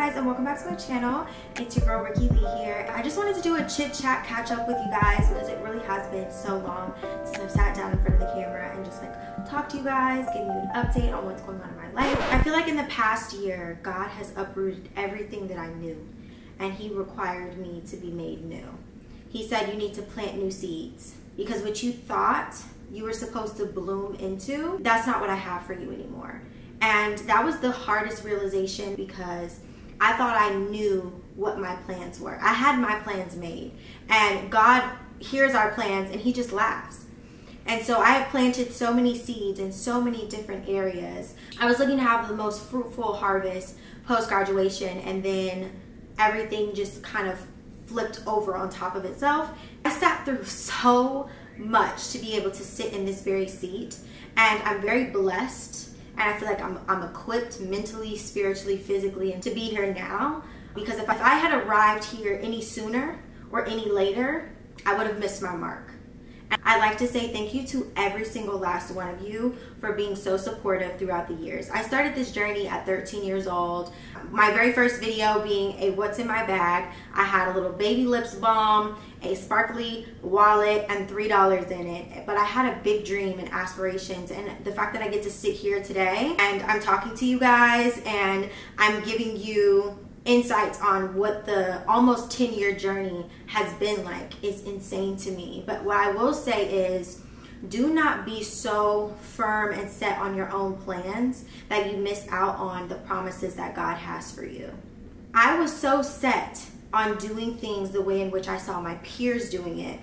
guys, and welcome back to my channel. It's your girl Rikki Lee here. I just wanted to do a chit chat catch up with you guys because it really has been so long since I've sat down in front of the camera and just like talk to you guys, giving you an update on what's going on in my life. I feel like in the past year, God has uprooted everything that I knew, and He required me to be made new. He said you need to plant new seeds because what you thought you were supposed to bloom into, that's not what I have for you anymore. And that was the hardest realization because I thought I knew what my plans were. I had my plans made, and God hears our plans and He just laughs. And so I have planted so many seeds in so many different areas. I was looking to have the most fruitful harvest post-graduation, and then everything just kind of flipped over on top of itself. I sat through so much to be able to sit in this very seat, and I'm very blessed. And I feel like I'm equipped mentally, spiritually, physically, and to be here now. Because if I had arrived here any sooner or any later, I would have missed my mark. And I'd like to say thank you to every single last one of you for being so supportive throughout the years. I started this journey at 13 years old. My very first video being a what's in my bag. I had a little baby lips balm, a sparkly wallet, and $3 in it. But I had a big dream and aspirations, and the fact that I get to sit here today and I'm talking to you guys and I'm giving you insights on what the almost 10-year journey has been like is insane to me. But what I will say is, do not be so firm and set on your own plans that you miss out on the promises that God has for you. I was so set on doing things the way in which I saw my peers doing it,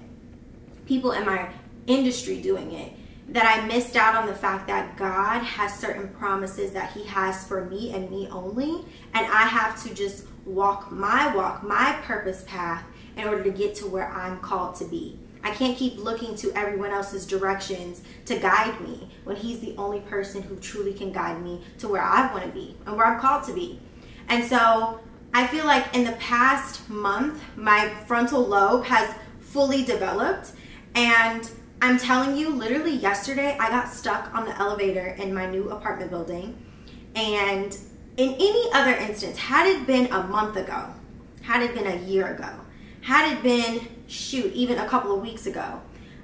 people in my industry doing it, that I missed out on the fact that God has certain promises that He has for me and me only, and I have to just walk, my purpose path in order to get to where I'm called to be. I can't keep looking to everyone else's directions to guide me when He's the only person who truly can guide me to where I want to be and where I'm called to be. And so I feel like in the past month, my frontal lobe has fully developed, and I'm telling you, literally yesterday, I got stuck on the elevator in my new apartment building. And in any other instance, had it been a month ago, had it been a year ago, had it been, shoot, even a couple of weeks ago,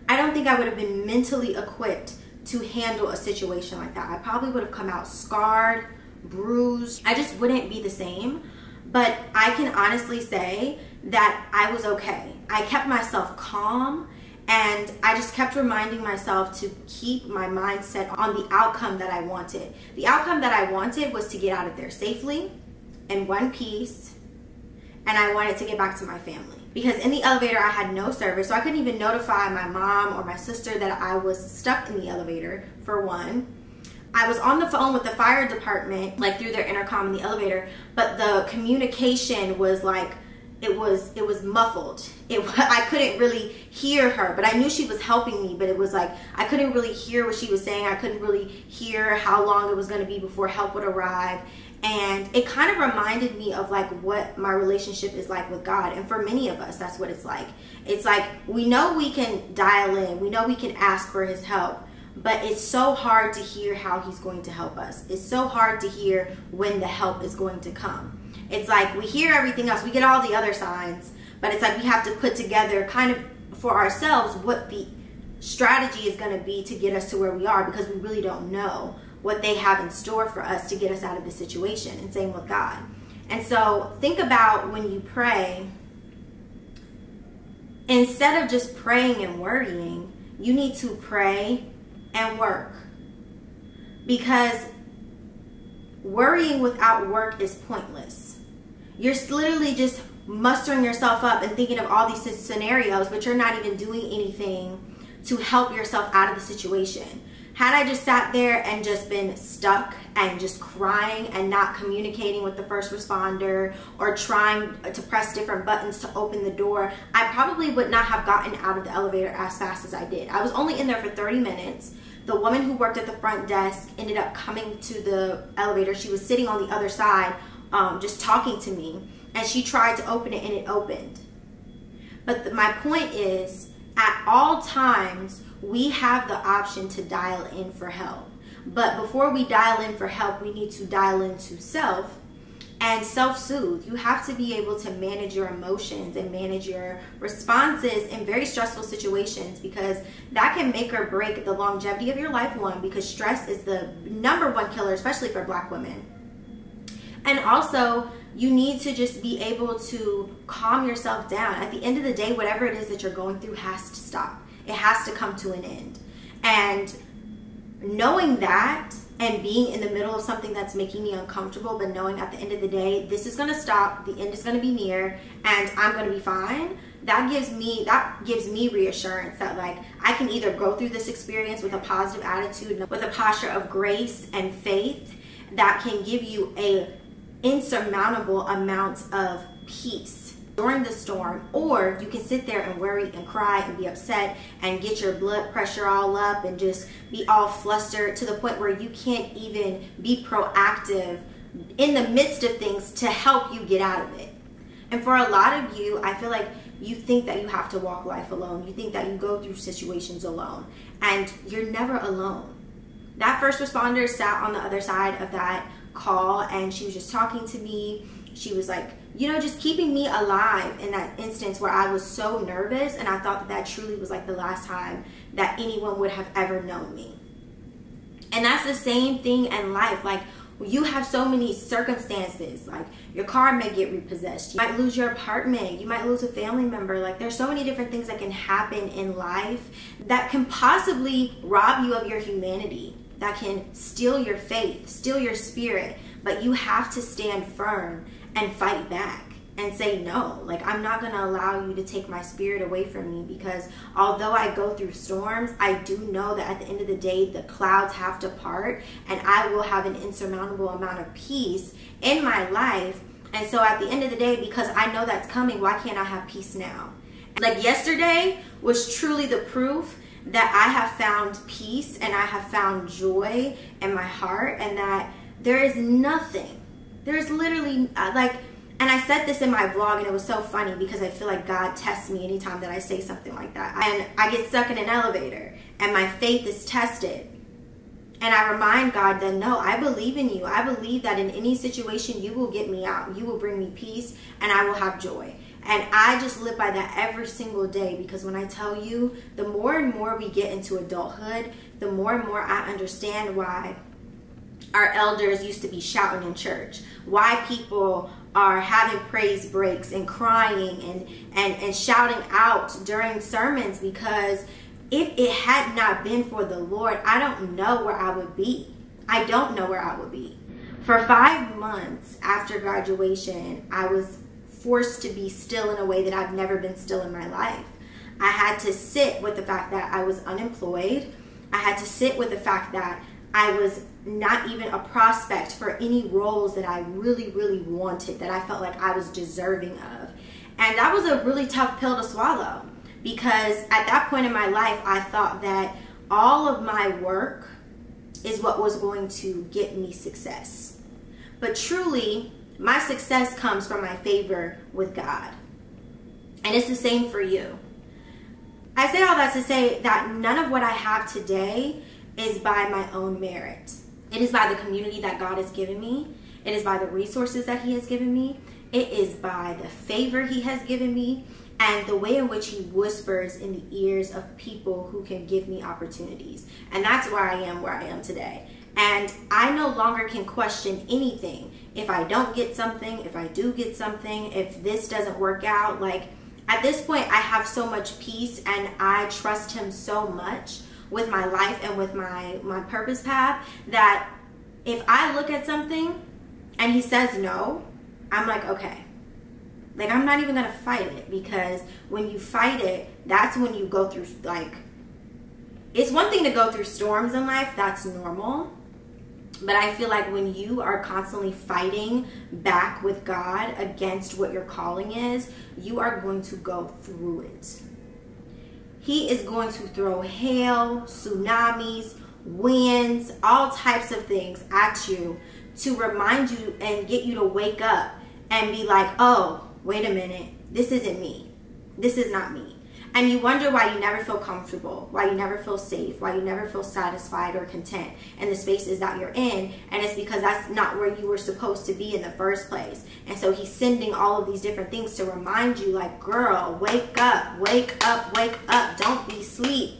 I don't think I would have been mentally equipped to handle a situation like that. I probably would have come out scarred, bruised. I just wouldn't be the same. But I can honestly say that I was okay. I kept myself calm. And I just kept reminding myself to keep my mindset on the outcome that I wanted. The outcome that I wanted was to get out of there safely, in one piece, and I wanted to get back to my family. Because in the elevator, I had no service, so I couldn't even notify my mom or my sister that I was stuck in the elevator, for one. I was on the phone with the fire department, like through their intercom in the elevator, but the communication was like, it was muffled. I couldn't really hear her, but I knew she was helping me, but it was like I couldn't really hear what she was saying. I couldn't really hear how long it was going to be before help would arrive. And it kind of reminded me of like what my relationship is like with God. And for many of us, that's what it's like. It's like we know we can dial in, we know we can ask for His help, but it's so hard to hear how He's going to help us. It's so hard to hear when the help is going to come. It's like we hear everything else, we get all the other signs, but it's like we have to put together kind of for ourselves what the strategy is going to be to get us to where we are, because we really don't know what they have in store for us to get us out of the situation. And same with God. And so think about when you pray, instead of just praying and worrying, you need to pray and work, because worrying without work is pointless. You're literally just mustering yourself up and thinking of all these scenarios, but you're not even doing anything to help yourself out of the situation. Had I just sat there and just been stuck and just crying and not communicating with the first responder or trying to press different buttons to open the door, I probably would not have gotten out of the elevator as fast as I did. I was only in there for 30 minutes. The woman who worked at the front desk ended up coming to the elevator. She was sitting on the other side, just talking to me, and she tried to open it and it opened. But my point is, at all times, we have the option to dial in for help. But before we dial in for help, we need to dial into self and self-soothe. You have to be able to manage your emotions and manage your responses in very stressful situations, because that can make or break the longevity of your life, one, because stress is the #1 killer, especially for Black women. And also, you need to just be able to calm yourself down. At the end of the day, whatever it is that you're going through has to stop. It has to come to an end. And knowing that, and being in the middle of something that's making me uncomfortable, but knowing at the end of the day, this is going to stop, the end is going to be near, and I'm going to be fine, that gives me reassurance that, like, I can either go through this experience with a positive attitude, with a posture of grace and faith that can give you a insurmountable amount of peace during the storm, or you can sit there and worry and cry and be upset and get your blood pressure all up and just be all flustered to the point where you can't even be proactive in the midst of things to help you get out of it. And for a lot of you, I feel like you think that you have to walk life alone. You think that you go through situations alone, and you're never alone. That first responder sat on the other side of that call, and she was just talking to me. She was like, you know, just keeping me alive in that instance where I was so nervous, and I thought that that truly was like the last time that anyone would have ever known me. And that's the same thing in life. Like, you have so many circumstances, like your car may get repossessed, you might lose your apartment, you might lose a family member. Like, there's so many different things that can happen in life that can possibly rob you of your humanity, that can steal your faith, steal your spirit. But you have to stand firm and fight back and say, no, like, I'm not going to allow you to take my spirit away from me, because although I go through storms, I do know that at the end of the day, the clouds have to part, and I will have an insurmountable amount of peace in my life. And so at the end of the day, because I know that's coming, why can't I have peace now? Like, yesterday was truly the proof that I have found peace and I have found joy in my heart, and that there is nothing, there's literally like, and I said this in my vlog, and it was so funny because I feel like God tests me anytime that I say something like that. And I get stuck in an elevator and my faith is tested. And I remind God that, no, I believe in you. I believe that in any situation, you will get me out. You will bring me peace, and I will have joy. And I just live by that every single day, because when I tell you, the more and more we get into adulthood, the more and more I understand why our elders used to be shouting in church, why people are having praise breaks and crying and shouting out during sermons, because if it had not been for the Lord, I don't know where I would be. I don't know where I would be. For 5 months after graduation, I was forced to be still in a way that I've never been still in my life. I had to sit with the fact that I was unemployed. I had to sit with the fact that I was not even a prospect for any roles that I really, really wanted, that I felt like I was deserving of. And that was a really tough pill to swallow, because at that point in my life, I thought that all of my work is what was going to get me success. But truly, my success comes from my favor with God. And it's the same for you. I say all that to say that none of what I have today is by my own merit. It is by the community that God has given me. It is by the resources that He has given me. It is by the favor He has given me, and the way in which He whispers in the ears of people who can give me opportunities. And that's where I am today. And I no longer can question anything. If I don't get something, if I do get something, if this doesn't work out, like, at this point, I have so much peace, and I trust Him so much with my life and with my purpose path, that if I look at something and He says no, I'm like, okay. Like, I'm not even gonna fight it, because when you fight it, that's when you go through, like, it's one thing to go through storms in life, that's normal. But I feel like when you are constantly fighting back with God against what your calling is, you are going to go through it. He is going to throw hail, tsunamis, winds, all types of things at you to remind you and get you to wake up and be like, oh, wait a minute, this isn't me. This is not me. And you wonder why you never feel comfortable, why you never feel safe, why you never feel satisfied or content in the spaces that you're in. And it's because that's not where you were supposed to be in the first place. And so he's sending all of these different things to remind you, like, girl, wake up, wake up, wake up. Don't be asleep.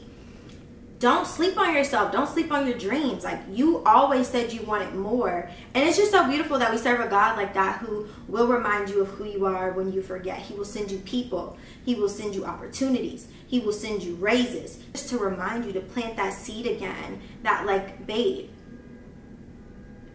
Don't sleep on yourself. Don't sleep on your dreams. Like, you always said you wanted more. And it's just so beautiful that we serve a God like that, who will remind you of who you are when you forget. He will send you people. He will send you opportunities. He will send you raises, just to remind you to plant that seed again, that, like, babe,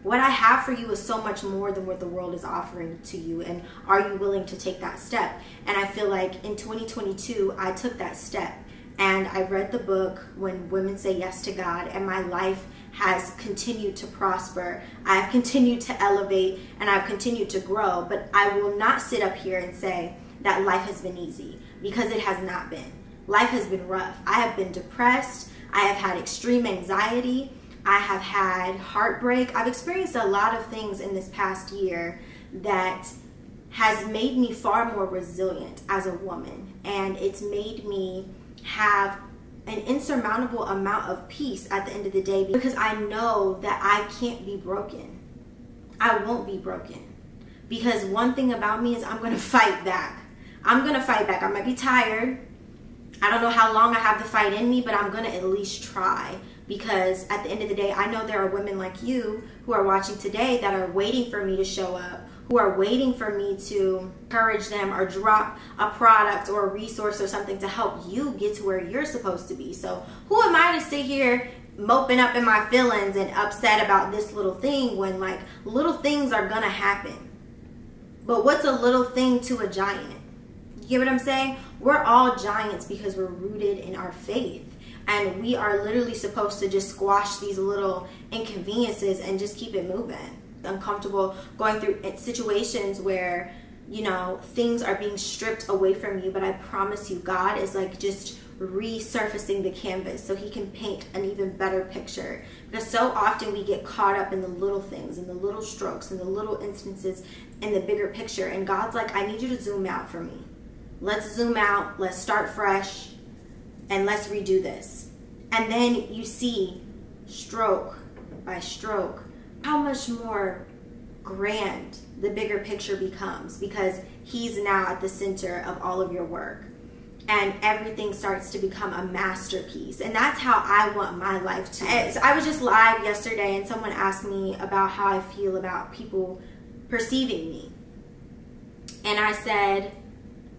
what I have for you is so much more than what the world is offering to you. And are you willing to take that step? And I feel like in 2022, I took that step. And I read the book, When Women Say Yes to God, and my life has continued to prosper. I've continued to elevate, and I've continued to grow. But I will not sit up here and say that life has been easy, because it has not been. Life has been rough. I have been depressed. I have had extreme anxiety. I have had heartbreak. I've experienced a lot of things in this past year that has made me far more resilient as a woman. And it's made me have an insurmountable amount of peace at the end of the day, because I know that I can't be broken. I won't be broken, because one thing about me is I'm going to fight back. I'm going to fight back. I might be tired. I don't know how long I have the fight in me, but I'm going to at least try, because at the end of the day, I know there are women like you who are watching today that are waiting for me to show up, who are waiting for me to encourage them or drop a product or a resource or something to help you get to where you're supposed to be. So who am I to sit here moping up in my feelings and upset about this little thing, when, like, little things are gonna happen? But what's a little thing to a giant? You get what I'm saying? We're all giants because we're rooted in our faith. And we are literally supposed to just squash these little inconveniences and just keep it moving. Uncomfortable going through situations where, you know, things are being stripped away from you, but I promise you, God is, like, just resurfacing the canvas so he can paint an even better picture. Because so often we get caught up in the little things and the little strokes and the little instances in the bigger picture, and God's like, I need you to zoom out for me. Let's zoom out, let's start fresh, and let's redo this. And then you see, stroke by stroke, how much more grand the bigger picture becomes, because he's now at the center of all of your work, and everything starts to become a masterpiece. And that's how I want my life to be. So I was just live yesterday, and someone asked me about how I feel about people perceiving me, and I said,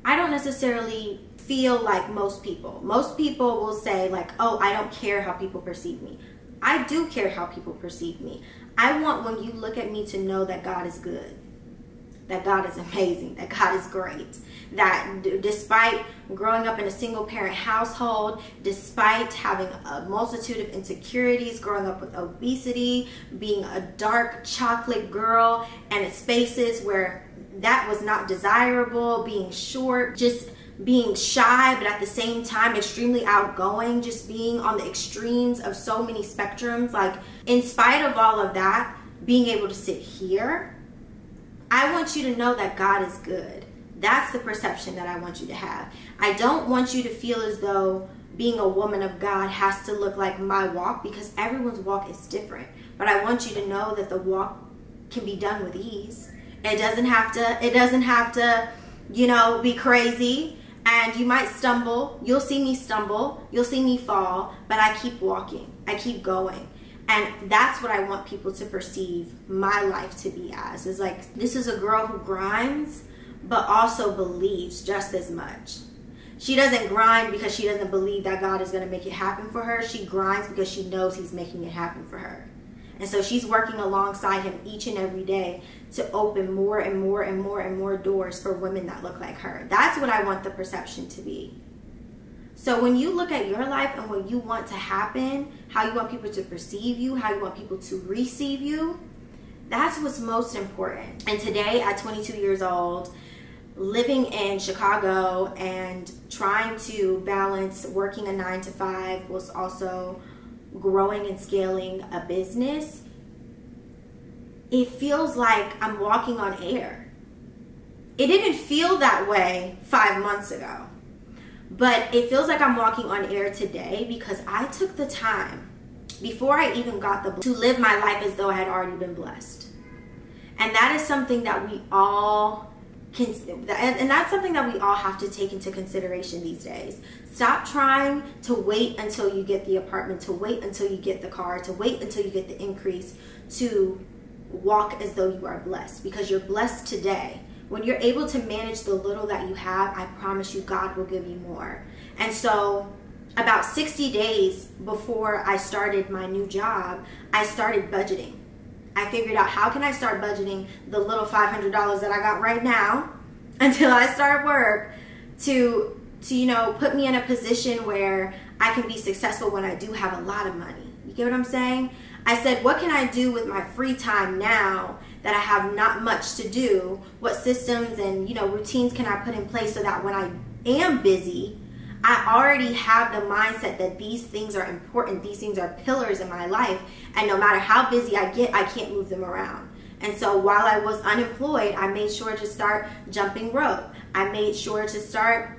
I don't necessarily feel like most people. Most people will say, like, oh, I don't care how people perceive me. I do care how people perceive me. I want, when you look at me, to know that God is good, that God is amazing, that God is great, that despite growing up in a single parent household, despite having a multitude of insecurities, growing up with obesity, being a dark chocolate girl, and in spaces where that was not desirable, being short, just being shy, but at the same time extremely outgoing, just being on the extremes of so many spectrums. Like, in spite of all of that, being able to sit here, I want you to know that God is good. That's the perception that I want you to have. I don't want you to feel as though being a woman of God has to look like my walk, because everyone's walk is different. But I want you to know that the walk can be done with ease. It doesn't have to, you know, be crazy. And you might stumble. You'll see me stumble. You'll see me fall. But I keep walking. I keep going. And that's what I want people to perceive my life to be as. Is like, this is a girl who grinds, but also believes just as much. She doesn't grind because she doesn't believe that God is going to make it happen for her. She grinds because she knows he's making it happen for her. And so she's working alongside him each and every day to open more and more and more and more doors for women that look like her. That's what I want the perception to be. So when you look at your life and what you want to happen, how you want people to perceive you, how you want people to receive you, that's what's most important. And today, at 22 years old, living in Chicago and trying to balance working a 9-to-5 was also growing and scaling a business, it feels like I'm walking on air. It didn't feel that way 5 months ago. But it feels like I'm walking on air today because I took the time before I even got to live my life as though I had already been blessed. And that is something that we all can, and that's something that we all have to take into consideration these days. Stop trying to wait until you get the apartment, to wait until you get the car, to wait until you get the increase, to walk as though you are blessed, because you're blessed today. When you're able to manage the little that you have, I promise you God will give you more. And so about 60 days before I started my new job, I started budgeting. I figured out, how can I start budgeting the little $500 that I got right now until I start work to you know, put me in a position where I can be successful when I do have a lot of money. You get what I'm saying? I said, what can I do with my free time now that I have not much to do? What systems and, you know, routines can I put in place so that when I am busy, I already have the mindset that these things are important. These things are pillars in my life. And no matter how busy I get, I can't move them around. And so while I was unemployed, I made sure to start jumping rope. I made sure to start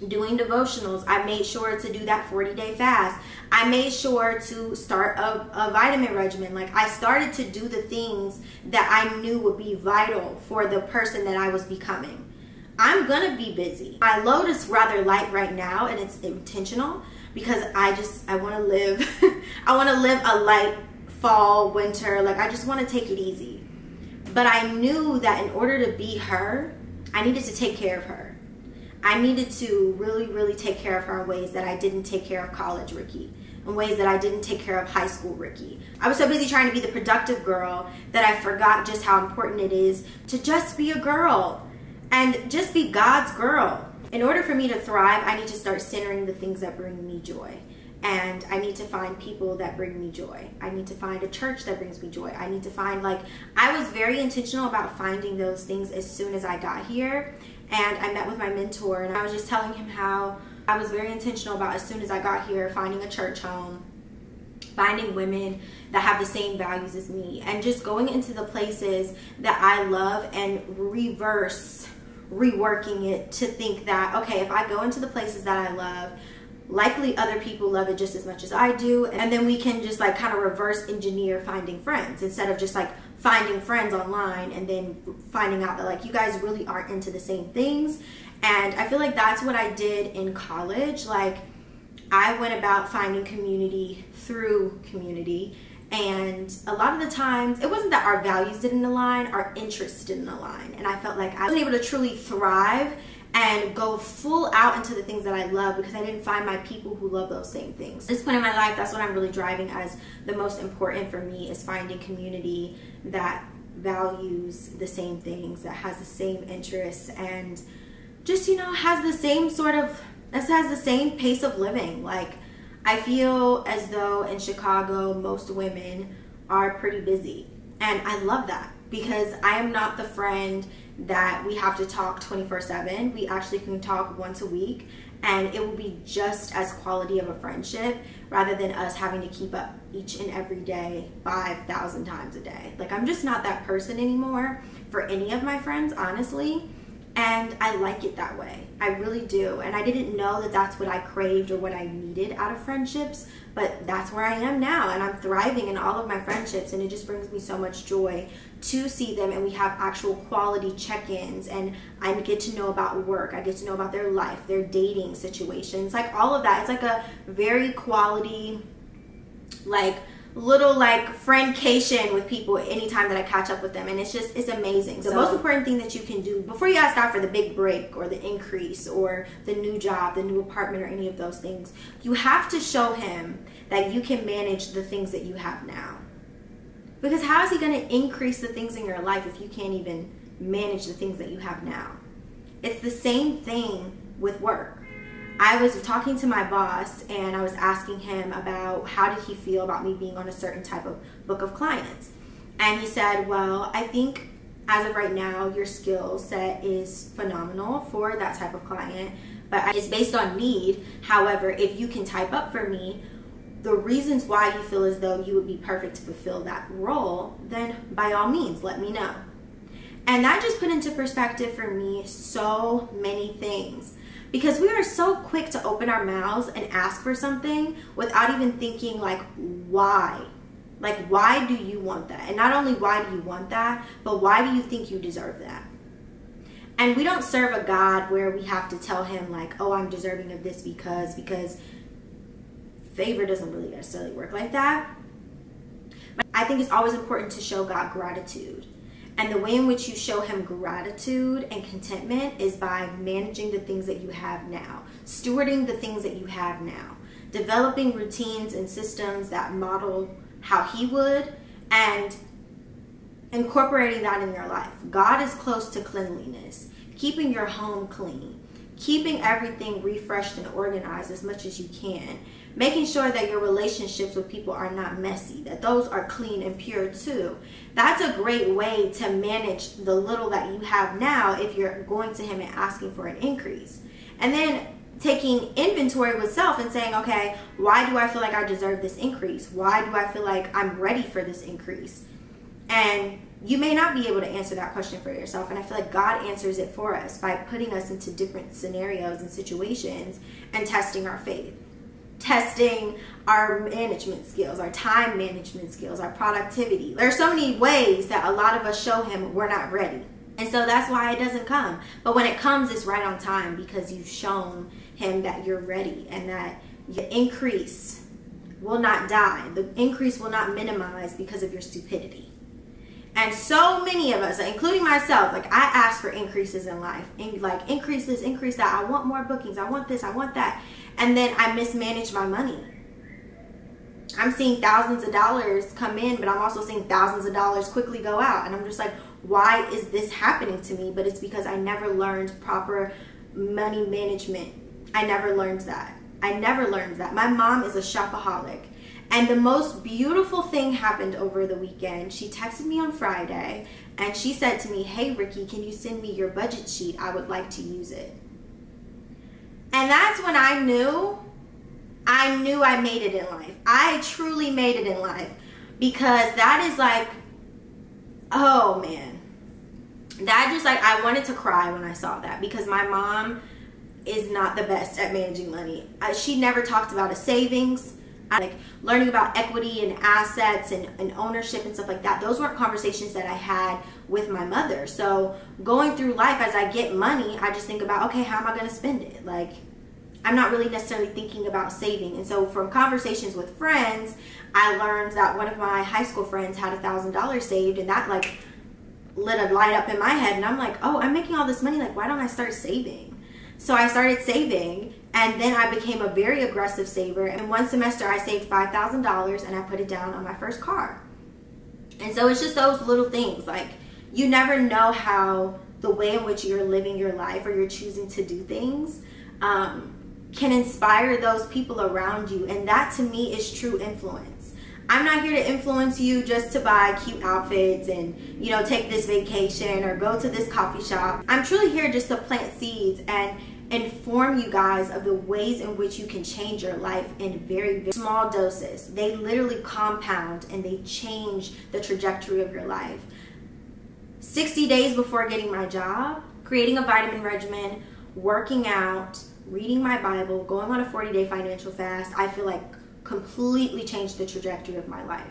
doing devotionals. I made sure to do that 40-day fast. I made sure to start a vitamin regimen. Like, I started to do the things that I knew would be vital for the person that I was becoming. I'm gonna be busy. My load is rather light right now, and it's intentional because I want to live I want to live a light fall, winter. Like, I just want to take it easy. But I knew that in order to be her, I needed to take care of her. I needed to really, really take care of her in ways that I didn't take care of college Rikki, in ways that I didn't take care of high school Rikki. I was so busy trying to be the productive girl that I forgot just how important it is to just be a girl and just be God's girl. In order for me to thrive, I need to start centering the things that bring me joy. And I need to find people that bring me joy. I need to find a church that brings me joy. I need to find, like, I was very intentional about finding those things as soon as I got here. And I met with my mentor, and I was just telling him how I was very intentional about, as soon as I got here, finding a church home, finding women that have the same values as me, and just going into the places that I love and reworking it to think that, okay, if I go into the places that I love, likely other people love it just as much as I do, and then we can just like kind of reverse engineer finding friends instead of just like finding friends online and then finding out that like you guys really aren't into the same things. And I feel like that's what I did in college. Like, I went about finding community through community, and a lot of the times it wasn't that our values didn't align, our interests didn't align, and I felt like I wasn't able to truly thrive and go full out into the things that I love because I didn't find my people who love those same things. At this point in my life, that's what I'm really driving as the most important for me, is finding community that values the same things, that has the same interests, and just, you know, has the same pace of living. Like, I feel as though in Chicago, most women are pretty busy. And I love that, because I am not the friend that we have to talk 24/7. We actually can talk once a week, and it will be just as quality of a friendship rather than us having to keep up each and every day 5,000 times a day. Like, I'm just not that person anymore for any of my friends, honestly. And I like it that way. I really do. And I didn't know that that's what I craved or what I needed out of friendships, but that's where I am now. And I'm thriving in all of my friendships, and it just brings me so much joy to see them. And we have actual quality check-ins, and I get to know about work. I get to know about their life, their dating situations, like all of that. It's like a very quality, like, little like friendcation with people anytime that I catch up with them, and it's amazing. So the most important thing that you can do before you ask God for the big break or the increase or the new job, the new apartment, or any of those things, you have to show him that you can manage the things that you have now. Because how is he going to increase the things in your life if you can't even manage the things that you have now? It's the same thing with work. I was talking to my boss, and I was asking him about how did he feel about me being on a certain type of book of clients. And he said, well, I think as of right now, your skill set is phenomenal for that type of client, but it's based on need. However, if you can type up for me the reasons why you feel as though you would be perfect to fulfill that role, then by all means, let me know. And that just put into perspective for me so many things. Because we are so quick to open our mouths and ask for something without even thinking like, why? Like, why do you want that? And not only why do you want that, but why do you think you deserve that? And we don't serve a God where we have to tell him like, oh, I'm deserving of this because favor doesn't really necessarily work like that. I think it's always important to show God gratitude. And the way in which you show him gratitude and contentment is by managing the things that you have now, stewarding the things that you have now, developing routines and systems that model how he would, and incorporating that in your life. God is close to cleanliness, keeping your home clean, keeping everything refreshed and organized as much as you can, making sure that your relationships with people are not messy, that those are clean and pure too. That's a great way to manage the little that you have now if you're going to him and asking for an increase. And then taking inventory with self and saying, okay, why do I feel like I deserve this increase? Why do I feel like I'm ready for this increase? And you may not be able to answer that question for yourself. And I feel like God answers it for us by putting us into different scenarios and situations and testing our faith, testing our management skills, our time management skills, our productivity. There are so many ways that a lot of us show him we're not ready. And so that's why it doesn't come. But when it comes, it's right on time because you've shown him that you're ready and that the increase will not die. The increase will not minimize because of your stupidity. And so many of us, including myself, like I ask for increases in life. And like increase this, increase that. I want more bookings. I want this, I want that. And then I mismanage my money. I'm seeing thousands of dollars come in, but I'm also seeing thousands of dollars quickly go out. And I'm just like, why is this happening to me? But it's because I never learned proper money management. I never learned that. I never learned that. My mom is a shopaholic. And the most beautiful thing happened over the weekend. She texted me on Friday and she said to me, hey, Rikki, can you send me your budget sheet? I would like to use it. And that's when I knew I made it in life. I truly made it in life because that is like, oh man, that just like, I wanted to cry when I saw that because my mom is not the best at managing money. She never talked about a savings. Like learning about equity and assets and ownership and stuff like that. Those weren't conversations that I had with my mother. So going through life as I get money, I just think about, okay, how am I going to spend it? Like I'm not really necessarily thinking about saving. And so from conversations with friends, I learned that one of my high school friends had $1,000 saved, and that like lit a light up in my head. And I'm like, oh, I'm making all this money. Like, why don't I start saving? So I started saving, and then I became a very aggressive saver. And one semester I saved $5,000 and I put it down on my first car. And so it's just those little things. Like you never know how the way in which you're living your life or you're choosing to do things can inspire those people around you. And that to me is true influence. I'm not here to influence you just to buy cute outfits and, you know, take this vacation or go to this coffee shop. I'm truly here just to plant seeds and inform you guys of the ways in which you can change your life in very, very small doses. They literally compound and they change the trajectory of your life. 60 days before getting my job, creating a vitamin regimen, working out, reading my Bible, going on a 40-day financial fast, I feel like completely changed the trajectory of my life.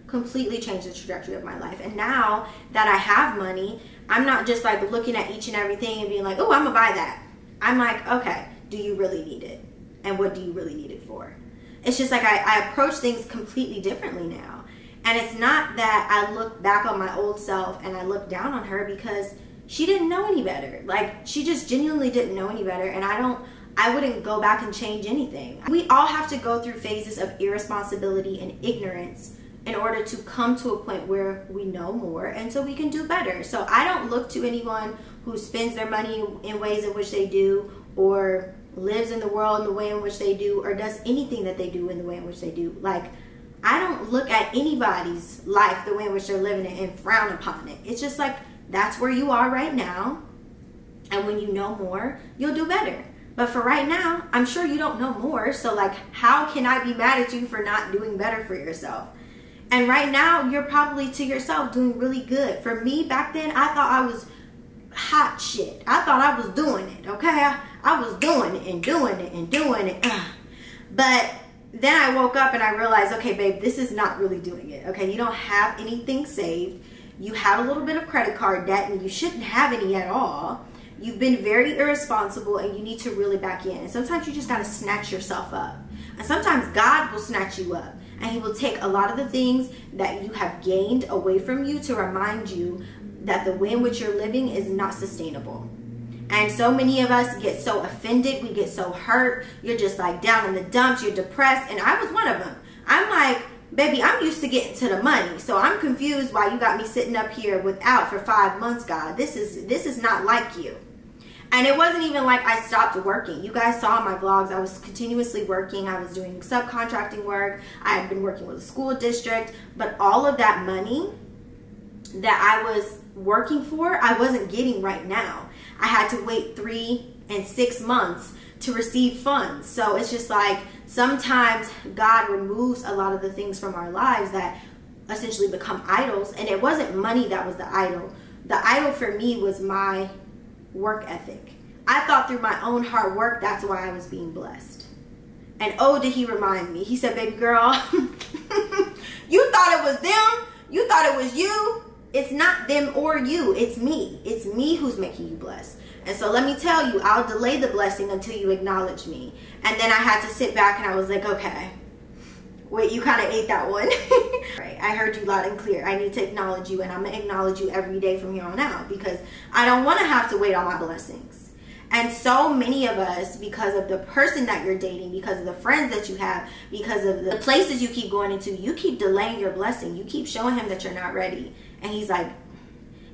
Completely changed the trajectory of my life. And now that I have money, I'm not just like looking at each and everything and being like, oh, I'm gonna buy that. I'm like, okay, do you really need it? And what do you really need it for? It's just like I approach things completely differently now. And it's not that I look back on my old self and I look down on her because she didn't know any better. Like she just genuinely didn't know any better. And I wouldn't go back and change anything. We all have to go through phases of irresponsibility and ignorance in order to come to a point where we know more and so we can do better. So I don't look to anyone who spends their money in ways in which they do, or lives in the world in the way in which they do, or does anything that they do in the way in which they do. Like, I don't look at anybody's life the way in which they're living it and frown upon it. It's just like, that's where you are right now. And when you know more, you'll do better. But for right now, I'm sure you don't know more. So like, how can I be mad at you for not doing better for yourself? And right now, you're probably to yourself doing really good. For me, back then, I thought I was hot shit. I thought I was doing it, okay? I was doing it and doing it and doing it. But then I woke up and I realized, okay, babe, this is not really doing it, okay? You don't have anything saved. You have a little bit of credit card debt, and you shouldn't have any at all. You've been very irresponsible, and you need to really back in. And sometimes you just got to snatch yourself up. And sometimes God will snatch you up, and he will take a lot of the things that you have gained away from you to remind you that the way in which you're living is not sustainable. And so many of us get so offended, we get so hurt, you're just like down in the dumps, you're depressed, and I was one of them. I'm like, baby, I'm used to getting to the money, so I'm confused why you got me sitting up here without for 5 months, God. This is not like you. And it wasn't even like I stopped working. You guys saw my vlogs. I was continuously working. I was doing subcontracting work. I had been working with a school district. But all of that money that I was working for, I wasn't getting right now. I had to wait 3 and 6 months to receive funds. So it's just like sometimes God removes a lot of the things from our lives that essentially become idols. And it wasn't money that was the idol. The idol for me was my work ethic. I thought through my own hard work, that's why I was being blessed. And oh, did he remind me. He said, baby girl, you thought it was them. You thought it was you. It's not them or you. It's me. It's me who's making you blessed. And so let me tell you, I'll delay the blessing until you acknowledge me. And then I had to sit back and I was like, okay, wait, you kind of ate that one. Right, I heard you loud and clear. I need to acknowledge you, and I'm going to acknowledge you every day from here on out, because I don't want to have to wait on my blessings. And so many of us, because of the person that you're dating, because of the friends that you have, because of the places you keep going into, you keep delaying your blessing. You keep showing him that you're not ready. And he's like,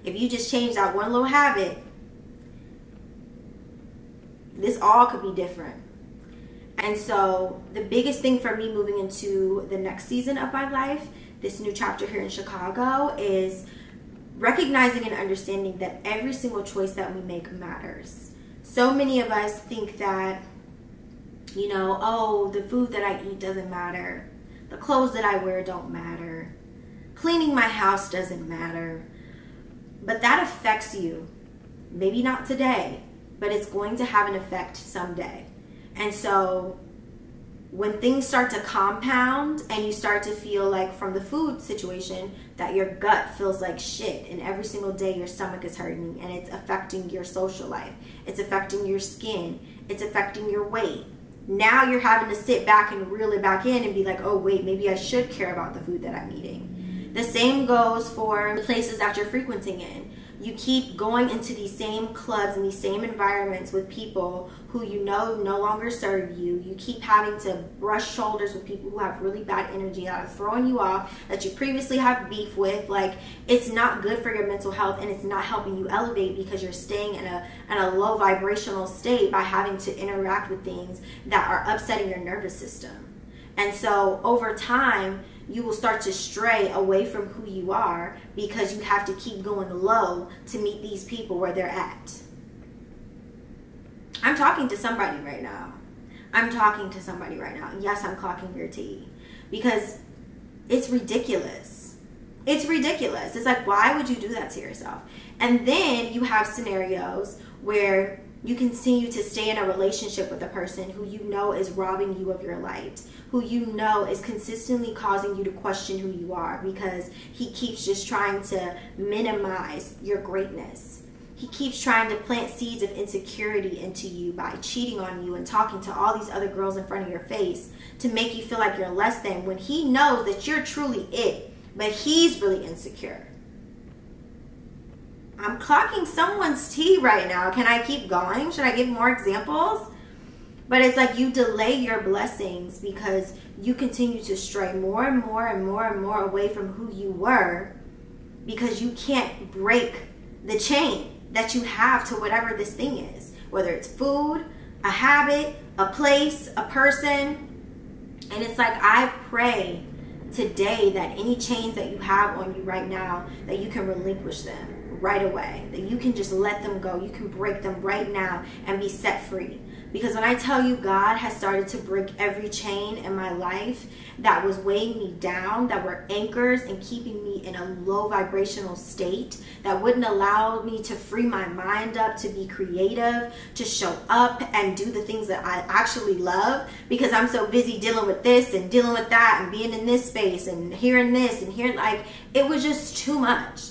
if you just change that one little habit, this all could be different. And so the biggest thing for me moving into the next season of my life, this new chapter here in Chicago, is recognizing and understanding that every single choice that we make matters. So many of us think that, you know, oh, the food that I eat doesn't matter. The clothes that I wear don't matter. Cleaning my house doesn't matter. But that affects you. Maybe not today, but it's going to have an effect someday. And so when things start to compound and you start to feel like, from the food situation, that your gut feels like shit, and every single day your stomach is hurting, and it's affecting your social life, it's affecting your skin, it's affecting your weight. Now you're having to sit back and reel it back in and be like, oh wait, maybe I should care about the food that I'm eating. The same goes for the places that you're frequenting in. You keep going into these same clubs and these same environments with people who you know no longer serve you. You keep having to brush shoulders with people who have really bad energy, that are throwing you off, that you previously have beef with. Like, it's not good for your mental health, and it's not helping you elevate, because you're staying in a low vibrational state by having to interact with things that are upsetting your nervous system. And so over time, you will start to stray away from who you are, because you have to keep going low to meet these people where they're at. I'm talking to somebody right now. I'm talking to somebody right now. Yes, I'm clocking your tea, because it's ridiculous. It's ridiculous. It's like, why would you do that to yourself? And then you have scenarios where you continue to stay in a relationship with a person who you know is robbing you of your light, who you know is consistently causing you to question who you are, because he keeps just trying to minimize your greatness. He keeps trying to plant seeds of insecurity into you by cheating on you and talking to all these other girls in front of your face to make you feel like you're less than, when he knows that you're truly it, but he's really insecure. I'm clocking someone's tea right now. Can I keep going? Should I give more examples? But it's like you delay your blessings because you continue to stray more and more and more and more away from who you were, because you can't break the chain that you have to whatever this thing is, whether it's food, a habit, a place, a person. And it's like, I pray today that any chains that you have on you right now, that you can relinquish them right away, that you can just let them go. You can break them right now and be set free. Because when I tell you God has started to break every chain in my life that was weighing me down, that were anchors and keeping me in a low vibrational state, that wouldn't allow me to free my mind up, to be creative, to show up and do the things that I actually love, because I'm so busy dealing with this and dealing with that and being in this space and hearing this and hearing, like, it was just too much.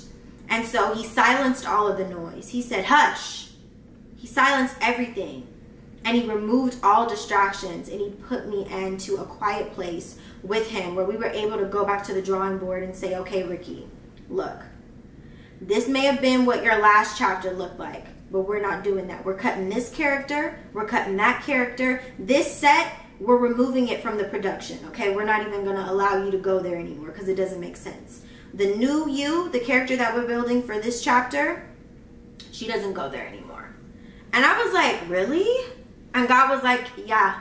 And so he silenced all of the noise. He said, hush. He silenced everything. And he removed all distractions, and he put me into a quiet place with him where we were able to go back to the drawing board and say, okay, Rikki, look, this may have been what your last chapter looked like, but we're not doing that. We're cutting this character. We're cutting that character. This set, we're removing it from the production, okay? We're not even going to allow you to go there anymore because it doesn't make sense. The new you, the character that we're building for this chapter, she doesn't go there anymore. And I was like, really? And God was like, yeah.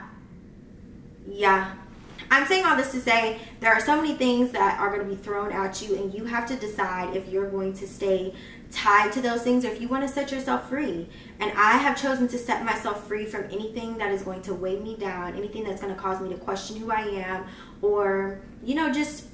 I'm saying all this to say there are so many things that are going to be thrown at you, and you have to decide if you're going to stay tied to those things or if you want to set yourself free. And I have chosen to set myself free from anything that is going to weigh me down, anything that's going to cause me to question who I am, or, you know, just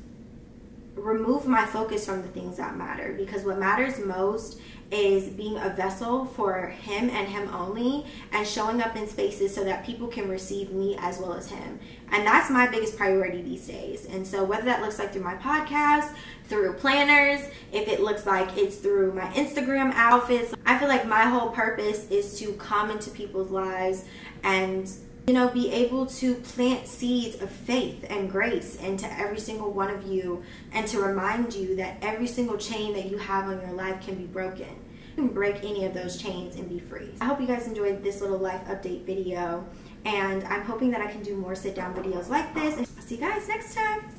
remove my focus from the things that matter. Because what matters most is being a vessel for him and him only, and showing up in spaces so that people can receive me as well as him. And that's my biggest priority these days. And so whether that looks like through my podcast, through planners, if it looks like it's through my Instagram outfits, I feel like my whole purpose is to come into people's lives and, you know, be able to plant seeds of faith and grace into every single one of you, and to remind you that every single chain that you have on your life can be broken. You can break any of those chains and be free. I hope you guys enjoyed this little life update video, and I'm hoping that I can do more sit down videos like this. And I'll see you guys next time.